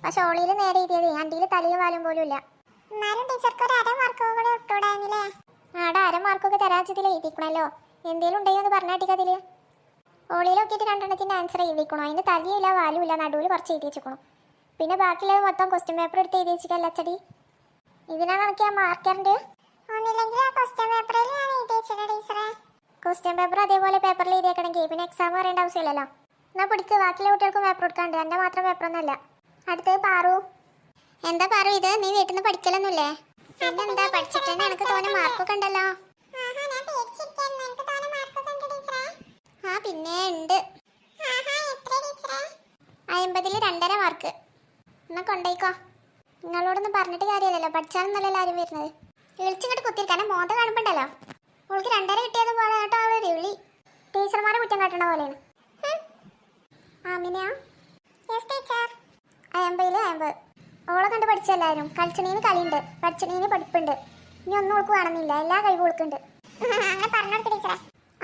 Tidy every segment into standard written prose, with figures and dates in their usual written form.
പക്ഷെ ഓളിയിൽ നേരെ എഴുതിയത് അണ്ടിയിൽ തലയും വാലും പോലും ഇല്ല. എന്നാലും ടീച്ചർക്ക് ഒരു 1/2 മാർക്ക് കൂടെ ഇട്ടൂടായിരുന്നില്ലേ? ആടെ 1/2 മാർക്കൊക്കെ തരാച്ചതിൽ എഴുതിക്കണല്ലോ. എന്തേലും ഉണ്ടെങ്കിൽ ഒന്ന് പറഞ്ഞാട്ടിക്കതില്. ഓളിയിൽ നോക്കിയിട്ട് 2 ആൻസർ എഴുതിക്കണോ. അതിന് തലയില്ല വാലും ഇല്ല, നടുവിൽ കുറച്ച് എഴുതി വെച്ചിക്കണു. പിന്നെ ബാക്കിയുള്ളത് മൊത്തം ക്വസ്റ്റ്യൻ പേപ്പർ എടുത്ത് എഴുതി വെച്ചിട്ടല്ല അച്ചടി. ഇതിനാണ് എനിക്ക് ആ മാർക്കറിൻ്റെ. ഒന്നില്ലെങ്കിൽ ആ ക്വസ്റ്റ്യൻ പേപ്പറിൽ ഞാൻ എഴുതി വെച്ചിട്ട് ടീച്ചറെ. ക്വസ്റ്റ്യൻ പേപ്പർ അതേപോലെ പേപ്പറിൽ എഴുതിയേക്കണമെങ്കിൽ പിന്നെ എക്സാം പറയേണ്ട ആവശ്യമില്ലല്ലോ. എന്നാൽ പിടിക്ക്, ബാക്കിയുള്ള കുട്ടികൾക്കും പേപ്പർ കൊടുക്കാണ്ട്. എൻ്റെ മാത്രം പേപ്പറൊന്നുമല്ല. അടുത്തത് പാറു. എന്താ പാറു ഇത്? നീ വീട്ടിൽ നിന്ന് പഠിക്കലൊന്നുമില്ലേ? പിന്നെന്താ, പഠിച്ചിട്ട് തന്നെ എനിക്ക് തോന്നെ മാർക്കൊക്കെ ഉണ്ടല്ലോ. ആ പിന്നെ ഉണ്ട്. 50-ൽ 2.5 മാർക്ക്. എന്നാ കൊണ്ടേക്കോ. നിങ്ങളോടൊന്നും പറഞ്ഞിട്ട് കാര്യമില്ലല്ലോ, പഠിച്ചാലൊന്നല്ലല്ലോ ആരും വരുന്നത്. വിളിച്ചിങ്ങോട്ട് കുത്തിരിക്കാനെ മോന്ത കാണുമ്പോണ്ടല്ലോ. അവൾക്ക് 2.5 കിട്ടിയത് പോലെ കേട്ടോ അവളൊരു വിളി. ടീച്ചർമാരെ കുറ്റം കാട്ടണ പോലെയാണ്. ആമിനയാ? 50-ൽ 50. ഓളെ കണ്ട് പഠിച്ചെല്ലാവരും. കളിച്ചണീന് കളിയുണ്ട്, പഠിച്ചണീന് പഠിപ്പുണ്ട്. ഇനി ഒന്നും ഓൾക്ക് വേണമെന്നില്ല, എല്ലാ കഴിവും ഓൾക്കുണ്ട്.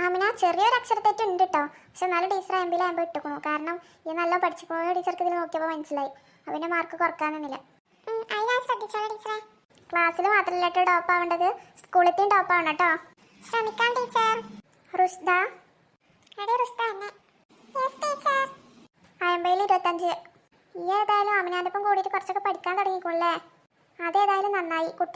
ആമിന, ചെറിയൊരു അക്ഷരത്തെറ്റ് ഉണ്ട് കേട്ടോ. പക്ഷെ എന്നാലും ടീച്ചർ 50-ൽ 50 ഇട്ടുക്കണു. കാരണം ഈ നല്ല പഠിച്ചിപ്പോയ ടീച്ചർക്ക് ഇതിൽ നോക്കിയപ്പോൾ മനസ്സിലായി. അവൻ്റെ മാർക്ക് കുറക്കാനൊന്നുമില്ല. ക്ലാസ്സിൽ മാത്രമല്ല കേട്ടോ ടോപ്പ് ആവേണ്ടത്, സ്കൂളിലത്തെയും ടോപ്പ് ആവണം കേട്ടോ. ശ്രമിക്കാം ടീച്ചർ. റുഷ്ദ 50-ൽ 25. ഈ ഏതായാലും അമിനാൻ്റെ ഒപ്പം കൂടിയിട്ട് കുറച്ചൊക്കെ പഠിക്കാൻ തുടങ്ങിക്കോളേ. അതേതായാലും നന്നായി. കുട്ടി